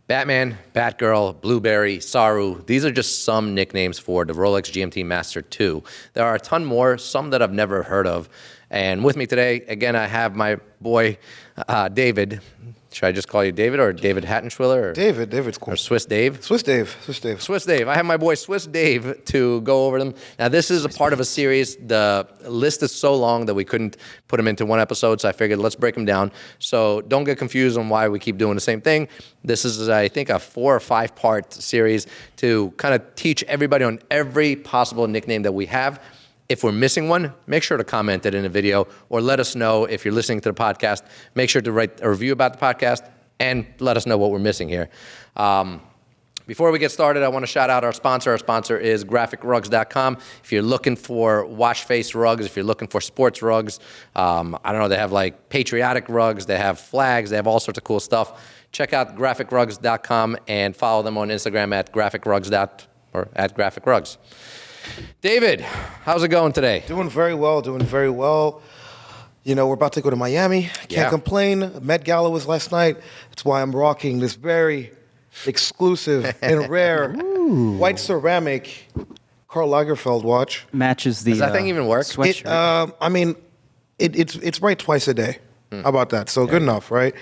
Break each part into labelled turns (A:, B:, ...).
A: Batman, Batgirl, Blueberry, SARU. These are just some nicknames for the Rolex GMT-MASTER 2. There are a ton more, some that I've never heard of. And with me today, again, I have my boy, David. Should I just call you David or David Hattenschwiller? Or,
B: David's cool.
A: Or Swiss Dave?
B: Swiss Dave.
A: I have my boy Swiss Dave to go over them. Now, this is a part of a series. The list is so long that we couldn't put them into one episode, so I figured let's break them down. So don't get confused on why we keep doing the same thing. This is, I think, a 4 or 5 part series to kind of teach everybody on every possible nickname that we have. If we're missing one, make sure to comment it in a video or let us know if you're listening to the podcast. Make sure to write a review about the podcast and let us know what we're missing here. Before we get started, I want to shout out our sponsor. Our sponsor is GraphicRugs.com. If you're looking for wash face rugs, if you're looking for sports rugs, I don't know, they have like patriotic rugs, they have flags, they have all sorts of cool stuff. Check out GraphicRugs.com and follow them on Instagram at GraphicRugs. David, how's it going today?
B: Doing very well. You know, we're about to go to Miami. Can't complain. Met Gala was last night. That's why I'm rocking this very exclusive and rare white ceramic Karl Lagerfeld watch.
C: Matches the
A: Does that thing even work?
C: Sweatshirt.
B: It's right twice a day. How about that? So good enough, right?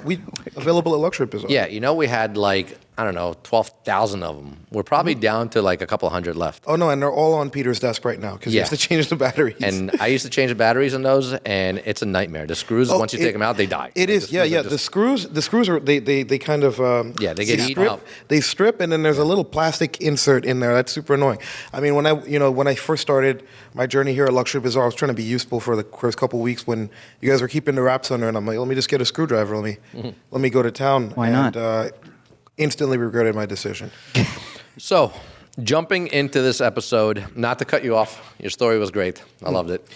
B: We available at Luxury Bazaar.
A: Yeah, you know, we had like, I don't know, 12,000 of them. We're probably down to like a couple hundred left.
B: Oh, no, and they're all on Peter's desk right now because he has to change the batteries.
A: And I used to change the batteries on those, and it's a nightmare. The screws, once you take them out, they die.
B: It is, The screws are, they kind of...
A: they get eaten up.
B: They strip, and then there's a little plastic insert in there. That's super annoying. I mean, when I first started my journey here at Luxury Bazaar, I was trying to be useful for the first couple of weeks when you guys were keeping the wraps under, and I'm like, let me just get a screwdriver. Let me go to town.
C: Why not?
B: Instantly regretted my decision.
A: So, jumping into this episode, not to cut you off, your story was great. I loved it.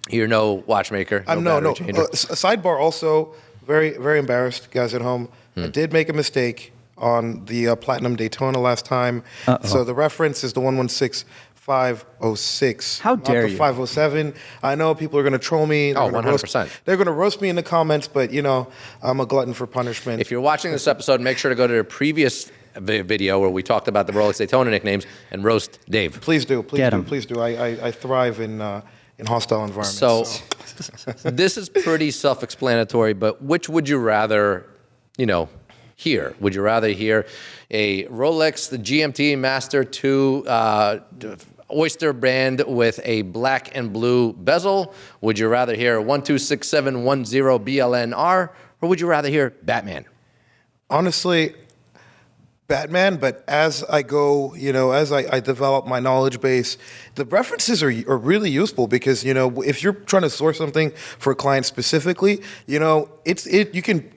A: You're no watchmaker.
B: No.
A: Changer.
B: A sidebar also, very, very embarrassed, guys at home. I did make a mistake on the Platinum Daytona last time. So the reference is the 116506.
C: How dare
B: not the
C: you?
B: 507. I know people are going to troll me.
A: Oh, 100%.
B: They're going to roast me in the comments, but, I'm a glutton for punishment.
A: If you're watching this episode, make sure to go to the previous video where we talked about the Rolex Daytona nicknames and roast Dave.
B: Please do.
C: Get 'em.
B: Please do. I thrive in hostile environments.
A: So this is pretty self-explanatory, but which would you rather, hear? Would you rather hear a Rolex, the GMT-MASTER 2 Oyster brand with a black and blue bezel? Would you rather hear 126710 BLNR, or would you rather hear Batman?
B: Honestly, Batman, but as I go, as I develop my knowledge base, the references are really useful because, if you're trying to source something for a client specifically, you can...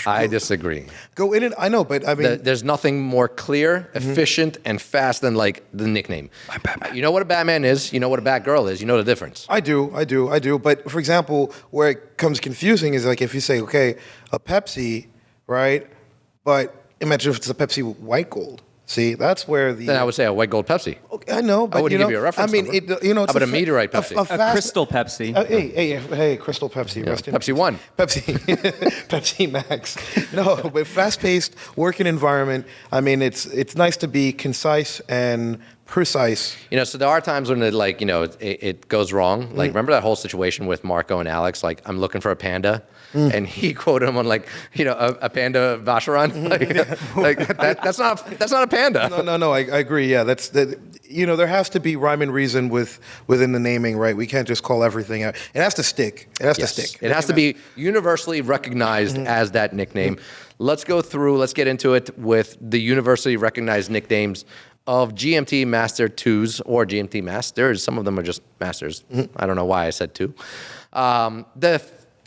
A: I disagree.
B: Go in and, I know, but I mean...
A: There's nothing more clear, efficient, and fast than like the nickname. You know what a Batman is, you know what a Batgirl is, you know the difference.
B: I do. But for example, where it comes confusing is like if you say, okay, a Pepsi, right? But imagine if it's a Pepsi white gold. See, that's where the...
A: Then I would say a white gold Pepsi.
B: Okay, I know, but
A: I wouldn't give you a reference number.
B: it's
A: How about a meteorite Pepsi?
C: A crystal Pepsi.
B: Hey, Crystal Pepsi. Rest in
A: Pepsi One.
B: Pepsi Max. No, but fast-paced working environment. I mean, it's nice to be concise and precise.
A: So there are times when it goes wrong. Like, remember that whole situation with Marco and Alex? Like, I'm looking for a panda, and he quoted him on a panda Vacheron. That's not a panda.
B: No. I agree. Yeah, there has to be rhyme and reason within the naming, right? We can't just call everything out. It has to stick. It has to stick.
A: It has to be universally recognized as that nickname. Let's get into it with the universally recognized nicknames of GMT Master 2s or GMT Masters. Some of them are just Masters. I don't know why I said 2. The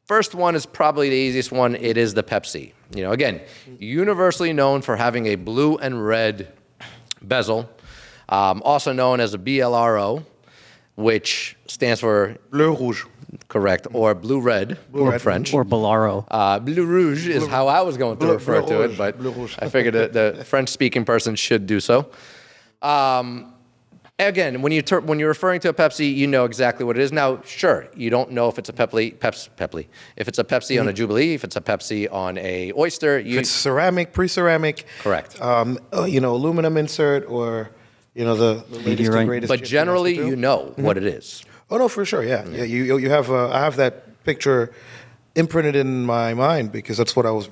A: first one is probably the easiest one. It is the Pepsi. Again, universally known for having a blue and red bezel, also known as a BLRO, which stands for
B: Bleu Rouge.
A: Correct, or blue-red, or French.
C: Or Bolaro.
A: Bleu Rouge is how I was going to refer to it, but I figured the French-speaking person should do so. Again, when you're referring to a Pepsi, you know exactly what it is. Now, sure, you don't know if it's a Pepsi, if it's a Pepsi on a Jubilee, if it's a Pepsi on a Oyster.
B: It's ceramic, pre-ceramic.
A: Correct.
B: Aluminum insert or, the latest
C: Meteorite.
B: and greatest.
A: But
B: GMT
A: generally,
B: Master
A: you know what it is.
B: Oh no, for sure, yeah. You have I have that picture imprinted in my mind because that's what I was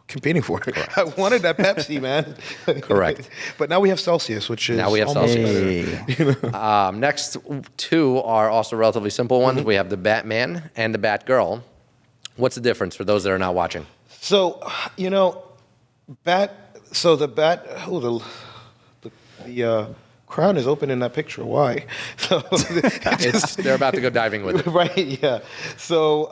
B: competing for. I wanted that Pepsi, man.
A: Correct.
B: But now we have Celsius, which is
A: Now we have
B: almost
A: Celsius.
B: better.
A: Next two are also relatively simple ones. We have the Batman and the Batgirl. What's the difference for those that are not watching?
B: So, the crown is open in that picture. Why? So,
A: They're about to go diving with it.
B: right, yeah. So,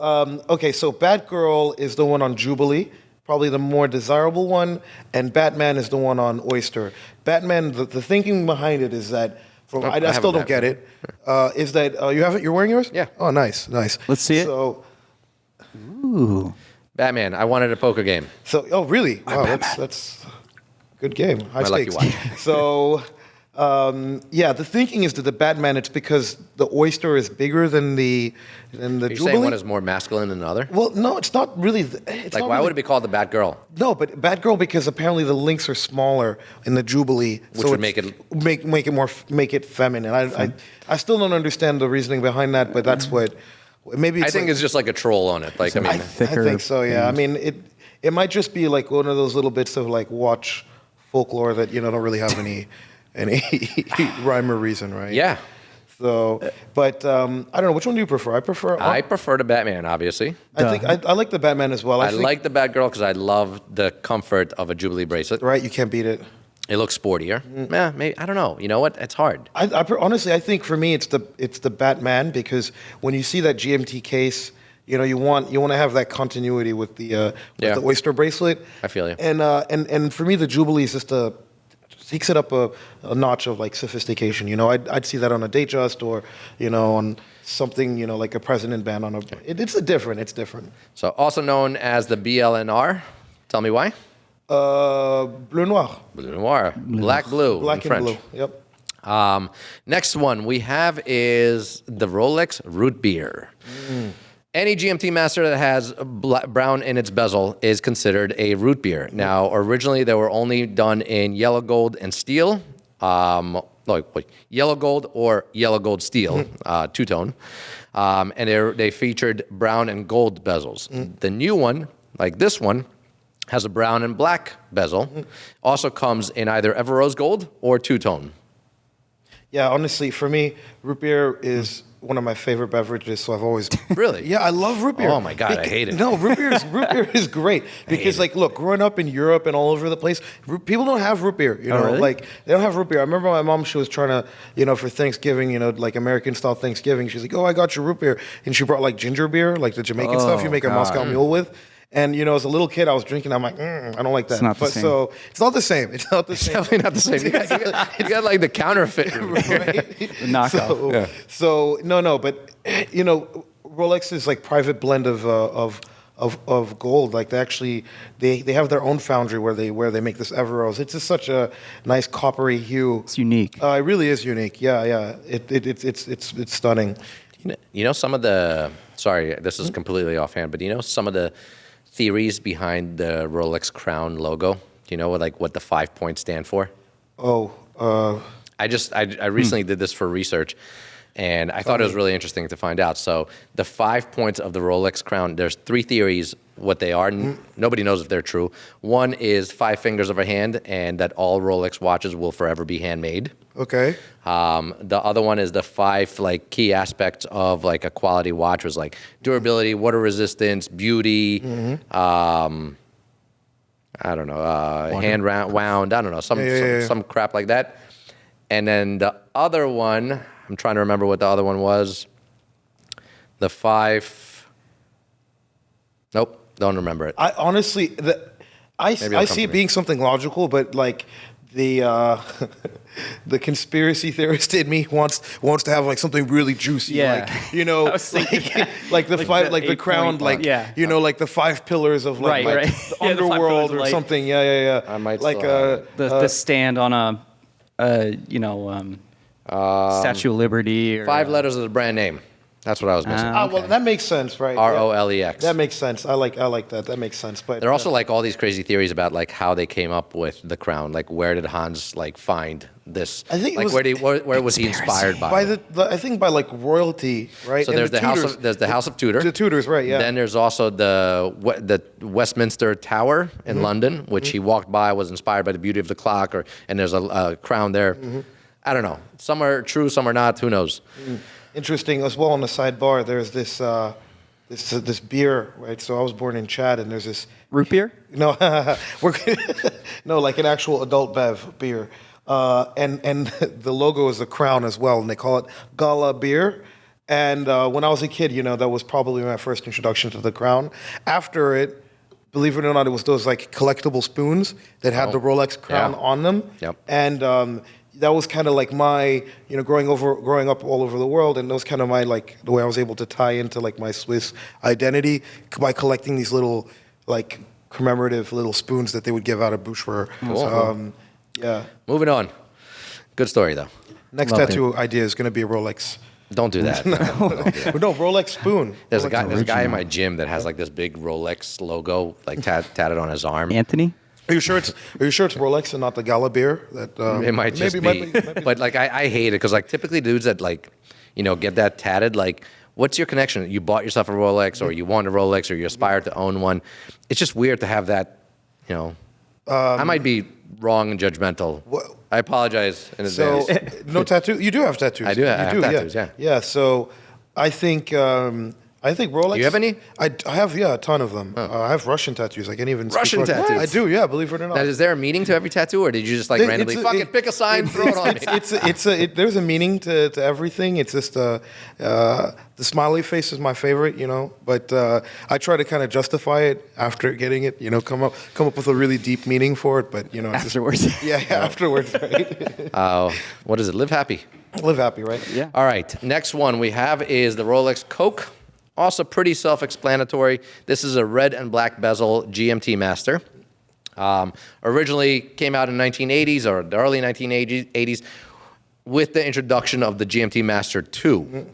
B: so Batgirl is the one on Jubilee, probably the more desirable one, and Batman is the one on Oyster. Batman, the thinking behind it is that, I
A: have
B: still
A: a
B: don't get it, is that, you have it, you're wearing yours?
A: Yeah.
B: Oh, nice.
C: Let's see it.
B: So,
C: Ooh.
A: Batman, I wanted a poker game.
B: oh, really? Wow, that's a good game. High
A: My lucky
B: stakes.
A: watch.
B: So, the thinking is that the Batman, it's because the Oyster is bigger than the
A: You're
B: Jubilee.
A: saying one is more masculine than the other?
B: Well, no, it's not really. It's
A: Like,
B: not
A: why
B: really,
A: would it be called the Batgirl?
B: No, but Batgirl because apparently the links are smaller in the Jubilee,
A: Which would make it
B: make it feminine. I still don't understand the reasoning behind that, but that's what. Maybe it's
A: I think it's just like a troll on it. Like, I mean,
B: I
C: thicker
B: think so. Yeah, I mean it might just be like one of those little bits of like watch folklore that don't really have any rhyme or reason, right?
A: yeah.
B: So, but I don't know. Which one do you prefer? I
A: prefer the Batman, obviously.
B: think I like the Batman as well.
A: I
B: think,
A: like the Batgirl because I love the comfort of a Jubilee bracelet.
B: right. You can't beat it.
A: It looks sportier. Yeah, maybe, I don't know. You know what? It's hard.
B: Honestly, I think for me it's the Batman because when you see that GMT case, you want to have that continuity with the Oyster bracelet.
A: I feel you.
B: And for me the Jubilee is just takes it up a notch of like sophistication. I'd see that on a Datejust or on something like a President band on a. It's different.
A: So, also known as the BLNR. Tell me why.
B: Bleu noir.
A: Bleu noir. Black blue.
B: Black
A: in
B: and
A: French.
B: blue. Yep.
A: Next one we have is the Rolex Root Beer. Any GMT Master that has brown in its bezel is considered a root beer. Now, originally they were only done in yellow gold and steel. Yellow gold or yellow gold steel, two-tone. And they featured brown and gold bezels. The new one, like this one, has a brown and black bezel. Also comes in either ever rose gold or two-tone.
B: Yeah, honestly, for me, root beer is one of my favorite beverages. So I've always
A: Really?
B: Yeah, I love root beer.
A: Oh my God, I hate it.
B: No, root beer is great because look, growing up in Europe and all over the place, people don't have root beer.
C: Really?
B: Like they don't have root beer. I remember my mom; she was trying to, for Thanksgiving, like American style Thanksgiving. She's like, "Oh, I got you root beer," and she brought like ginger beer, like the Jamaican stuff you make a Moscow Mule with. And as a little kid, I was drinking. I'm like, I don't like that.
C: It's not the same.
B: So it's not the same. It's not the same.
A: Definitely not the same. You got like the counterfeit.
B: Right?
C: The knockoff.
B: So no, but Rolex is like private blend of gold. Like they have their own foundry where they make this Everose. It's just such a nice coppery hue.
C: It's unique.
B: It really is unique. Yeah. It's stunning.
A: Some of the. Sorry, this is completely offhand, but some of the theories behind the Rolex crown logo? Do you know what the 5 points stand for? I recently did this for research, and I thought it was really interesting to find out. So the 5 points of the Rolex crown, there's 3 theories what they are. Nobody knows if they're true. One is 5 fingers of a hand, and that all Rolex watches will forever be handmade.
B: Okay.
A: The other one is the 5 key aspects of a quality watch was durability, water resistance, beauty. I don't know, hand wound. I don't know, some crap like that. And then the other one, I'm trying to remember what the other one was. The 5. Nope, don't remember it.
B: I honestly, I see it being something logical, but the the conspiracy theorist in me wants to have something really juicy,
C: Yeah.
B: I
C: was thinking that.
B: the crown,
C: yeah.
B: like the 5 pillars of
C: Right.
B: the
C: Yeah, the 5
B: underworld
C: pillars of
B: or
C: light.
B: something. Yeah.
A: I might
B: like
A: still have it.
C: The stand on a Statue of Liberty. Or,
A: 5 letters of the brand name. That's what I was missing.
B: Well, that makes sense, right?
A: Rolex.
B: That makes sense. I like that. That makes sense. But
A: There are also like all these crazy theories about like how they came up with the crown. Like where did Hans like find this?
B: I think it
A: like
B: was
A: where was he inspired by?
B: by I think by like royalty, right?
A: So
B: And
A: there's the House of Tudor.
B: The Tudors, right? Yeah.
A: Then there's also the Westminster Tower in London, which he walked by, was inspired by the beauty of the clock, and there's a crown there. I don't know. Some are true, some are not. Who knows?
B: Interesting as well. On the sidebar, there's this beer, right? So I was born in Chad, and there's this
C: root beer?
B: no, no, like an actual adult bev beer, and the logo is a crown as well, and they call it Gala beer. And when I was a kid, that was probably my first introduction to the crown. After it, believe it or not, it was those like collectible spoons that had the Rolex crown on them.
A: Yep.
B: And that was kind of like my, growing up all over the world, and that was kind of my like the way I was able to tie into like my Swiss identity by collecting these little like commemorative little spoons that they would give out at Boucherer.
A: Cool.
B: Yeah.
A: Moving on. Good story though.
B: Next
C: Love
B: tattoo idea is going to be a Rolex.
A: Don't do that.
B: No, Rolex spoon.
A: There's a
B: Rolex
A: guy in my gym that has like this big Rolex logo like tatted on his arm.
C: Anthony?
B: Are you sure it's Rolex and not the Gala beer? That
A: It might just be.
B: might be.
A: But like I hate it because like typically dudes that like get that tatted, like what's your connection? You bought yourself a Rolex or you want a Rolex or you aspire to own one. It's just weird to have that. I might be wrong and judgmental. I apologize in
B: So
A: advance.
B: no tattoo. You do have tattoos.
A: I do have
B: You
A: tattoos, yeah.
B: Yeah. So I think Rolex.
A: Do you have any?
B: I have a ton of them. I have Russian tattoos. I can't even. speak
A: Russian
B: Russian.
A: tattoos?
B: I do. Yeah. Believe it or not.
A: Now, is there a meaning to every tattoo, or did you just like
B: It's
A: randomly
B: a-
A: pick a sign, throw it on me?
B: There's a meaning to everything. It's just the smiley face is my favorite, But I try to kind of justify it after getting it, come up with a really deep meaning for it. But it's just-
C: Afterwards.
B: yeah, afterwards, right?
A: What is it? Live happy.
B: Live happy, right?
C: Yeah.
A: All right. Next one we have is the Rolex Coke. Also pretty self-explanatory. This is a red and black bezel GMT-MASTER. Originally came out in 1980s or the early 1980s with the introduction of the GMT-MASTER 2.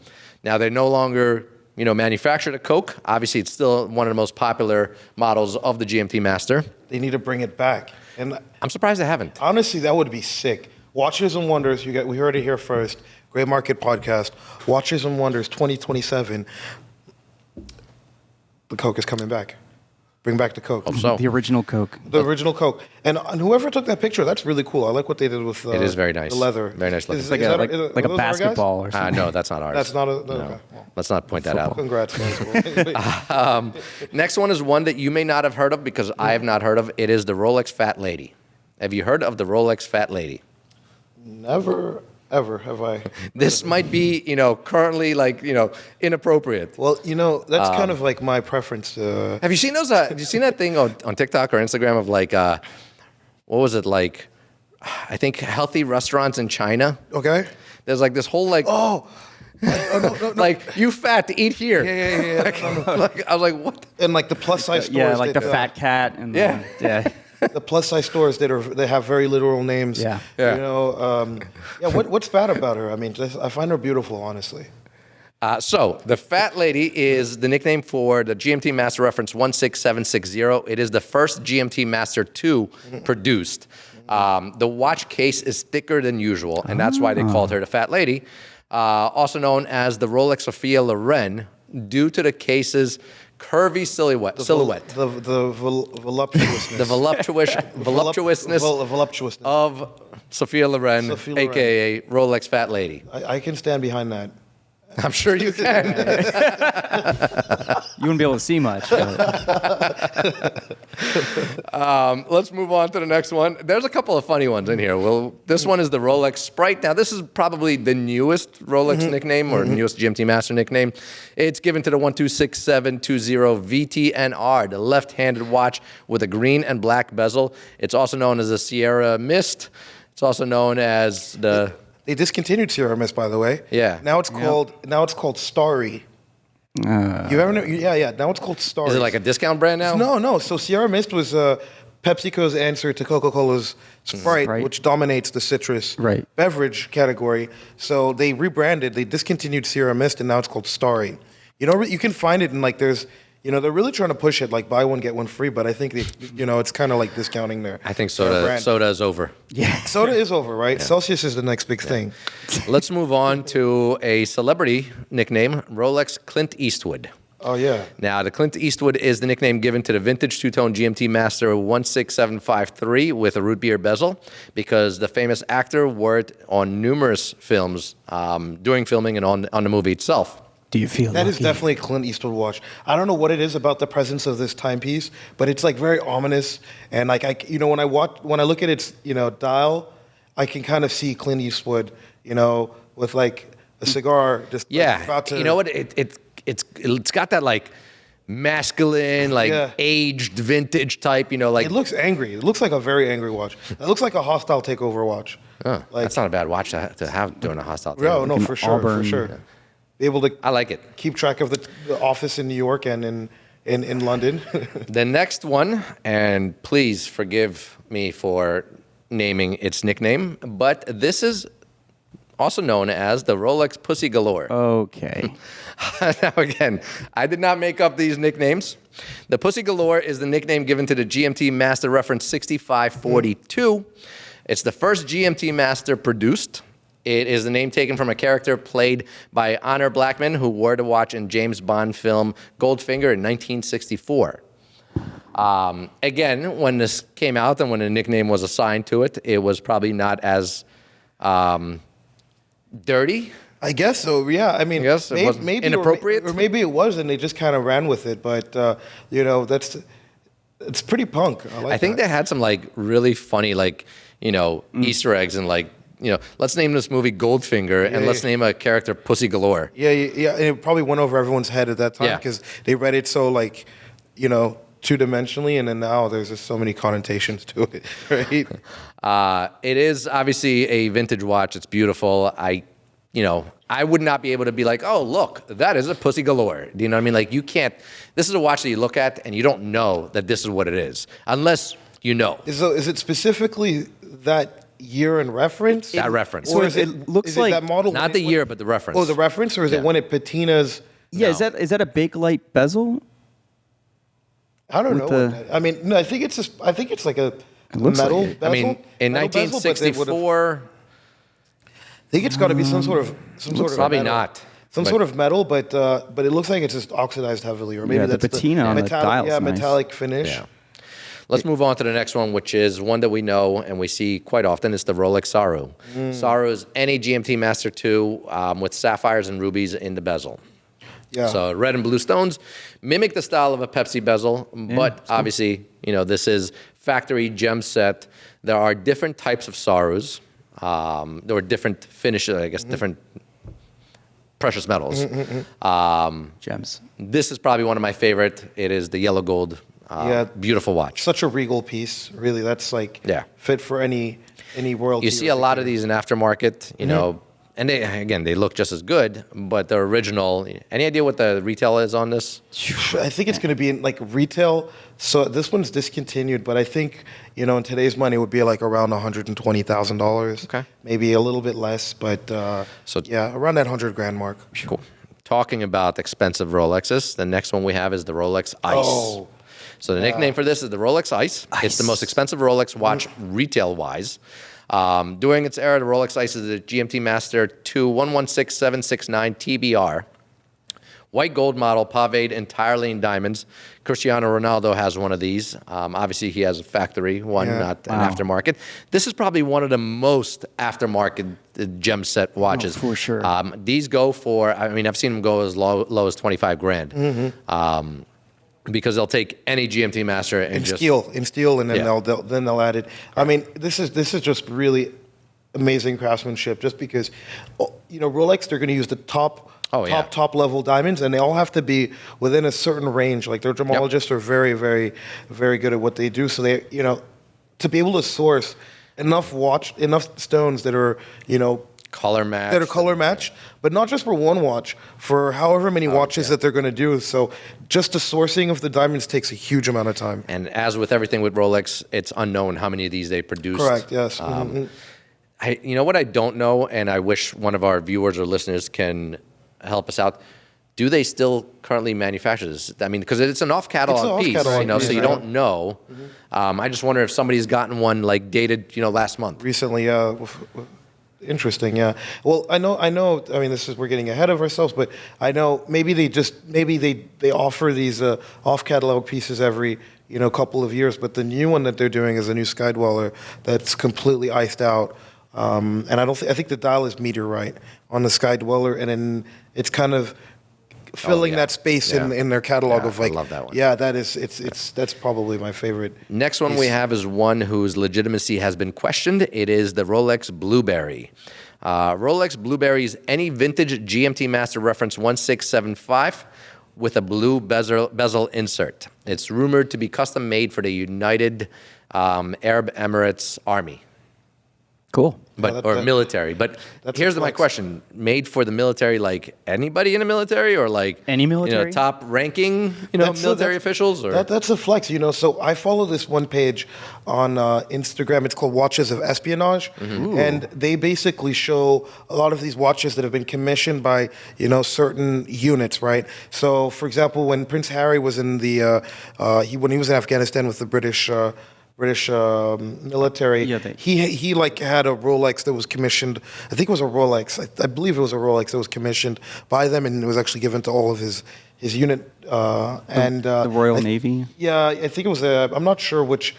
A: Now they're no longer manufactured at Coke. Obviously, it's still one of the most popular models of the GMT-MASTER.
B: They need to bring it back. And
A: I'm surprised they haven't.
B: honestly, that would be sick. Watches and Wonders, we heard it here first. Great Market Podcast. Watches and Wonders 2027. The Coke is coming back. Bring back the Coke.
A: So
C: The original Coke.
B: The original Coke. And whoever took that picture, that's really cool. I like what they did with
A: it is very nice.
B: the leather.
A: Very nice looking.
B: Is
C: Like
B: that-
C: a,
B: are those
C: like a
B: our guys?
C: basketball or something.
A: No, that's not ours.
B: That's not a...
A: No.
B: Okay. Well,
A: Let's not point that out.
B: congrats, guys.
A: Next one is one that you may not have heard of because I have not heard of. It is the Rolex Fat Lady. Have you heard of the Rolex Fat Lady?
B: Never, ever have I...
A: This might be, currently like, inappropriate.
B: Well, that's kind of like my preference.
A: Have you seen those? Have you seen that thing on TikTok or Instagram of like, what was it like? I think healthy restaurants in China.
B: Okay?
A: There's like this whole like,
B: Oh, no.
A: like you fat to eat here.
B: Yeah.
A: Like, I was like, what?
B: And like the plus size stores.
C: Yeah, like the
B: that,
C: fat cat. And
A: Yeah.
C: yeah.
B: The plus size stores they have very literal names.
C: Yeah.
B: Yeah. What's bad about her? I mean, I find her beautiful, honestly.
A: So the Fat Lady is the nickname for the GMT-MASTER reference 16760. It is the first GMT-MASTER 2 produced. The watch case is thicker than usual, and that's why they called her the Fat Lady. Also known as the Rolex Sophia Loren, due to the case's curvy silhouette.
B: The voluptuousness.
A: The voluptuousness
B: voluptuousness.
A: of Sophia Loren,
B: Sophia Loren.
A: a.k.a. Rolex Fat Lady.
B: I can stand behind that.
A: I'm sure you can.
C: You wouldn't be able to see much. But
A: Let's move on to the next one. There's a couple of funny ones in here. Well, this one is the Rolex Sprite. Now, this is probably the newest Rolex nickname or newest GMT-MASTER nickname. It's given to the 126720 VTNR, the left-handed watch with a green and black bezel. It's also known as the Sierra Mist. It's also known as the...
B: They discontinued Sierra Mist, by the way.
A: Yeah.
B: Now it's called Starry. You ever know? Yeah. Now it's called Starry.
A: Is it like a discount brand now?
B: No. So Sierra Mist was PepsiCo's answer to Coca-Cola's Sprite,
C: Sprite.
B: which dominates the citrus
C: Right.
B: beverage category. So they rebranded, they discontinued Sierra Mist, and now it's called Starry. You know, you can find it in like there's, you know, they're really trying to push it like buy one get one free, but I think they, you know, it's kind of like discounting their.
A: I think
B: their brand.
A: soda is over.
B: Soda is over, right? Celsius is the next big thing.
A: Let's move on to a celebrity nickname, Rolex Clint Eastwood.
B: Oh yeah.
A: Now, the Clint Eastwood is the nickname given to the vintage two-tone GMT-MASTER 16753 with a root beer bezel because the famous actor wore it on numerous films during filming and on the movie itself.
C: Do you feel
B: That is
C: lucky?
B: definitely a Clint Eastwood watch. I don't know what it is about the presence of this timepiece, but it's like very ominous. And like you know, when I look at its, you know, dial, I can kind of see Clint Eastwood, you know, with like a cigar, just like, about to.
A: You know what? It's got that like masculine, like
B: Yeah.
A: aged vintage type. You know, like
B: It looks angry. It looks like a very angry watch. It looks like a hostile takeover watch.
A: oh,
B: like-
A: that's not a bad watch to have during a hostile.
B: No,
A: takeover.
B: no, for sure,
C: Auburn.
B: for sure. Be able to
A: I like it.
B: keep track of the office in New York and in London.
A: The next one, and please forgive me for naming its nickname, but this is also known as the Rolex Pussy Galore.
C: Okay.
A: Now, again, I did not make up these nicknames. The Pussy Galore is the nickname given to the GMT Master reference 6542. It's the first GMT Master produced. It is the name taken from a character played by Honor Blackman, who wore the watch in James Bond film Goldfinger in 1964. Again, when this came out and when a nickname was assigned to it, it was probably not as dirty.
B: I guess so. Yeah. I mean,
A: I guess it wasn't inappropriate?
B: or maybe it was, and they just kind of ran with it. But you know, it's pretty punk.
A: I think they had some like really funny like Easter eggs and like let's name this movie Goldfinger and let's name a character Pussy Galore.
B: Yeah. And it probably went over everyone's head at that time
A: Yeah.
B: because they read it so like, two-dimensionally, and then now there's just so many connotations to it, right?
A: It is obviously a vintage watch. It's beautiful. I would not be able to be like, oh, look, that is a Pussy Galore. Do you know what I mean? Like, you can't. This is a watch that you look at and you don't know that this is what it is, unless you know.
B: Is it specifically that year in reference?
A: That reference.
B: Or
C: So
B: is
C: it looks
B: is it
C: like-
B: that model?
A: Not the year, but the reference.
B: Oh, the reference, or is
A: Yeah.
B: it when it patinas?
C: Yeah,
A: No.
C: is that a big light bezel?
B: I don't know.
C: With
B: I mean, no, I think it's like a
C: looks
B: metal
C: like it.
B: bezel.
A: I mean, in
B: Metal bezel, but they would've-
A: 1964,
B: I think it's got to be some sort of
A: probably
B: metal.
A: not.
B: Some
A: But-
B: sort of metal, but it looks like it's just oxidized heavily, or maybe
C: Yeah, the
B: that's
C: patina on the
B: metallic,
C: dial's
B: yeah,
C: nice.
B: metallic finish.
A: Yeah. Let's move on to the next one, which is one that we know and we see quite often. It's the Rolex SARU. SARU is any GMT Master 2 with sapphires and rubies in the bezel.
B: Yeah.
A: So red and blue stones mimic the style of a Pepsi bezel, but obviously, this is factory gem set. There are different types of SARUs. There are different finishes, I guess, different precious metals.
C: Gems.
A: This is probably one of my favorite. It is the yellow gold, beautiful watch.
B: Such a regal piece, really. That's like fit for any royalty.
A: You see a lot of these in aftermarket, and they look just as good, but the original. Any idea what the retail is on this?
B: I think it's going to be in like retail. So this one's discontinued, but I think in today's money it would be like around $120,000.
A: Okay.
B: Maybe a little bit less, but around that $100,000 mark.
A: Cool. Talking about expensive Rolexes, the next one we have is the Rolex Ice.
B: Oh.
A: So the nickname for this is the Rolex Ice. It's the most expensive Rolex watch retail-wise. During its era, the Rolex Ice is the GMT Master 2 116769 TBR. White gold model, paved entirely in diamonds. Cristiano Ronaldo has one of these. Obviously, he has a factory one, not an aftermarket. This is probably one of the most aftermarket gem set watches.
C: for sure.
A: These go for, I've seen them go as low as 25 grand. Because they'll take any GMT Master and
B: In
A: just
B: steel, and then
A: Yeah.
B: they'll add it. I mean, this is just really amazing craftsmanship. Just because, Rolex, they're going to use the top level diamonds, and they all have to be within a certain range. Like their gemologists are very, very, very good at what they do. So they, to be able to source enough stones that are,
A: color match.
B: that are color matched, but not just for one watch, for however many watches that they're going to do. So just the sourcing of the diamonds takes a huge amount of time.
A: And as with everything with Rolex, it's unknown how many of these they produced.
B: Correct, yes.
A: You know what I don't know, and I wish one of our viewers or listeners can help us out. Do they still currently manufacture this? I mean, because it's an off-catalog piece,
B: off-catalog
A: so
B: piece,
A: you
B: right.
A: don't know. I just wonder if somebody's gotten one like dated, last month.
B: Recently, interesting, yeah. Well, I know. I mean, we're getting ahead of ourselves, but I know maybe they offer these off-catalog pieces every couple of years. But the new one that they're doing is a new Skydweller that's completely iced out, and I think the dial is meteorite on the Skydweller, and then it's kind of filling that space in their catalog of like.
A: I love that one.
B: Yeah, that's probably my favorite.
A: Next one we have is one whose legitimacy has been questioned. It is the Rolex Blueberry. Rolex Blueberry is any vintage GMT-MASTER reference 1675 with a blue bezel insert. It's rumored to be custom made for the United Arab Emirates Army.
C: Cool.
A: Or military. But here's my question. Made for the military, like anybody in the military or like
C: any military?
A: Top ranking, military officials? Or?
B: That's a flex, So I follow this one page on Instagram. It's called Watches of Espionage. And they basically show a lot of these watches that have been commissioned by, certain units, right? So, for example, when Prince Harry was in when he was in Afghanistan with the British military. He like had a Rolex that was commissioned. I think it was a Rolex. I believe it was a Rolex that was commissioned by them, and it was actually given to all of his unit.
C: The Royal Navy.
B: Yeah, I think it was. I'm not sure which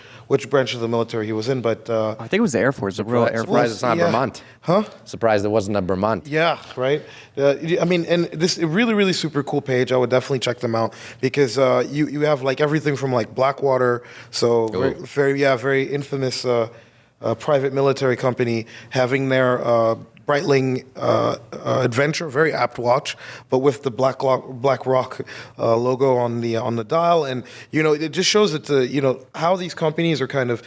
B: branch of the military he was in, but
C: I think it was the Air Force. The Royal Air Force.
A: Surprised it's not Vermont.
B: Huh?
A: Surprised it wasn't a Vermont.
B: Yeah, right. I mean, and this a really, really super cool page. I would definitely check them out because you have like everything from like Blackwater, so very infamous private military company having their Breitling Adventure, very apt watch, but with the Black Rock logo on the dial, and it just shows that how these companies are kind of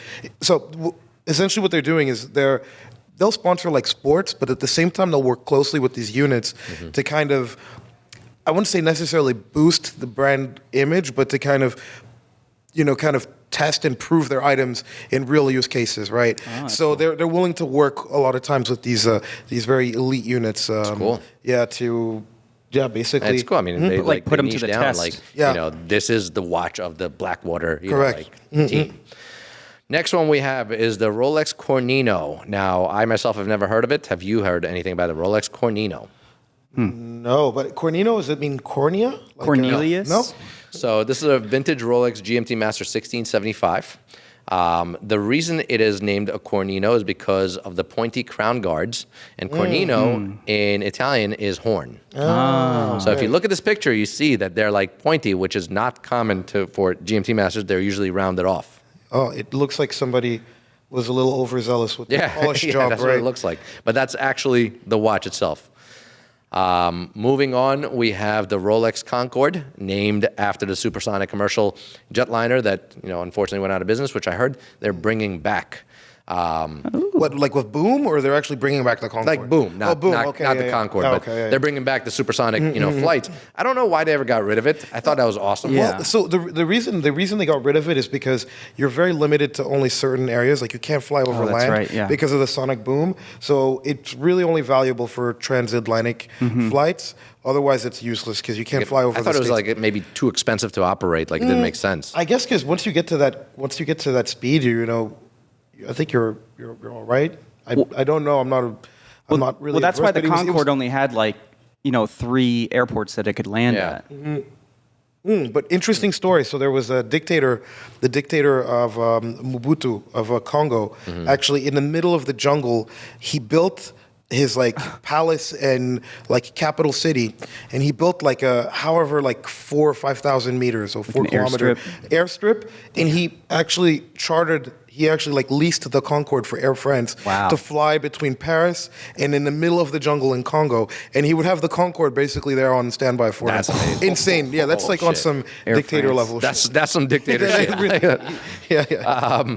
B: essentially what they're doing is they'll sponsor like sports, but at the same time they'll work closely with these units to kind of, I wouldn't say necessarily boost the brand image, but to kind of test and prove their items in real use cases, right? So cool. They're willing to work a lot of times with these very elite units. That's
A: cool.
B: Basically.
A: It's cool. I mean, they
C: put them to
A: niche
C: the
A: down,
C: test.
A: This is the watch of the Blackwater
B: Correct.
A: Team. Next one we have is the Rolex Cornino. Now, I myself have never heard of it. Have you heard anything about the Rolex Cornino?
B: No, but Cornino, does it mean cornea? Like
C: Cornelius?
B: No.
A: So this is a vintage Rolex GMT-MASTER 1675. The reason it is named a Cornino is because of the pointy crown guards, and Cornino in Italian is horn. So if you look at this picture, you see that they're like pointy, which is not common for GMT-MASTERs. They're usually rounded off.
B: Oh, it looks like somebody was a little overzealous with the polish job,
A: that's
B: right?
A: what it looks like. But that's actually the watch itself. Moving on, we have the Rolex Concorde, named after the supersonic commercial jetliner that unfortunately went out of business, which I heard they're bringing back.
B: What, like with Boom, or they're actually bringing back the Concorde?
A: Like Boom, not the Concorde, but
B: yeah.
A: they're bringing back the supersonic, flights. I don't know why they ever got rid of it. I thought that was awesome.
C: Yeah.
B: Well, so the reason they got rid of it is because you're very limited to only certain areas. Like you can't fly over
C: that's
B: land
C: right, yeah.
B: because of the sonic boom. So it's really only valuable for transatlantic flights. Otherwise, it's useless because you can't fly over.
A: I thought
B: the
A: it was
B: States.
A: like maybe too expensive to operate. Like it didn't make sense.
B: I guess because once you get to that speed, I think you're all right. I don't know. I'm not really.
C: Well, that's
B: adverse,
C: why the
B: but it was-
C: Concorde only had 3 airports that it could land
A: Yeah.
C: at.
B: But interesting story. So there was the dictator of Mobutu of Congo. Actually, in the middle of the jungle, he built his palace and capital city, and he built 4,000 or 5,000 meters, so 4-kilometer airstrip, and he actually leased the Concorde for Air France to fly between Paris and in the middle of the jungle in Congo, and he would have the Concorde basically there on standby for
A: That's
B: him.
A: amazing.
B: Insane. Yeah, that's on some
C: Air
B: dictator
C: France.
B: level.
A: That's some dictatorship.
B: yeah.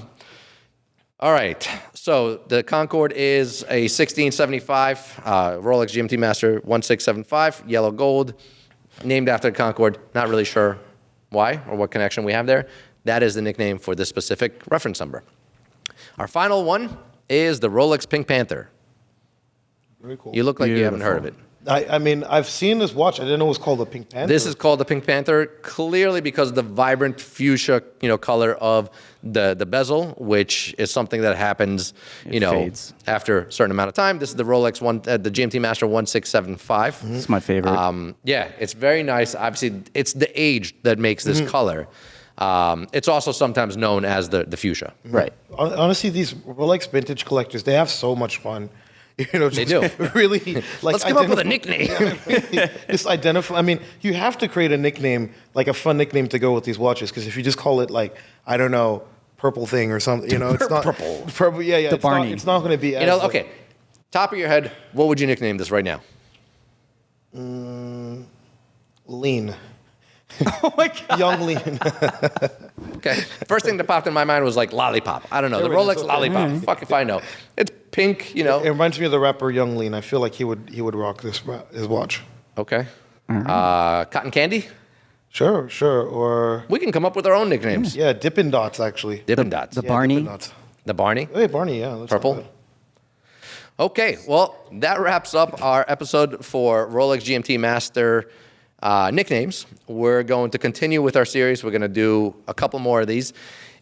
A: All right. So the Concorde is a 1675 Rolex GMT-MASTER 1675, yellow gold, named after the Concorde. Not really sure why or what connection we have there. That is the nickname for this specific reference number. Our final one is the Rolex Pink Panther.
B: Very cool.
A: You look like you haven't heard of it.
B: I mean, I've seen this watch. I didn't know it was called the Pink Panther.
A: This is called the Pink Panther clearly because of the vibrant fuchsia, color of the bezel, which is something that happens,
C: fades.
A: after a certain amount of time. This is the Rolex the GMT-MASTER 1675.
C: It's my favorite.
A: Yeah, it's very nice. Obviously, it's the age that makes this color. It's also sometimes known as the fuchsia.
C: Right.
B: Honestly, these Rolex vintage collectors, they have so much fun.
A: They do.
B: Really, like,
A: Let's come up with a nickname.
B: Just identify. I mean, you have to create a nickname, like a fun nickname to go with these watches. Because if you just call it like, I don't know, purple thing or something, it's not
A: Purple.
B: Purple. Yeah.
C: The Barney.
B: It's not going to be.
A: Okay. Top of your head, what would you nickname this right now?
B: Lean.
C: Oh my God.
B: Young lean.
A: Okay. First thing that popped in my mind was like lollipop. I don't know. The
B: There we go.
A: Rolex lollipop. Fuck if I know. It's pink,
B: It reminds me of the rapper Young Lean. I feel like he would rock his watch.
A: Okay. Cotton candy?
B: Sure. Or
A: We can come up with our own nicknames.
B: yeah, Dippin' Dots actually.
A: Dippin' Dots.
C: The
B: Yeah,
C: Barney.
B: Dippin' Dots.
A: The Barney?
B: Hey, Barney. Yeah. That's
A: Purple?
B: not bad.
A: Okay, well, that wraps up our episode for Rolex GMT-MASTER nicknames. We're going to continue with our series. We're going to do a couple more of these.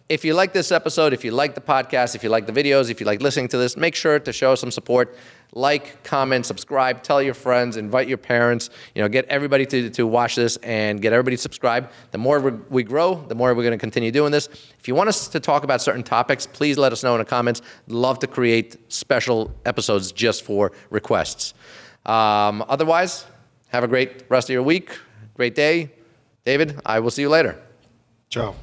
A: If you like this episode, if you like the podcast, if you like the videos, if you like listening to this, make sure to show some support. Like, comment, subscribe, tell your friends, invite your parents, get everybody to watch this and get everybody subscribed. The more we grow, the more we're going to continue doing this. If you want us to talk about certain topics, please let us know in the comments. Love to create special episodes just for requests. Otherwise, have a great rest of your week. Great day. David, I will see you later.
B: Ciao.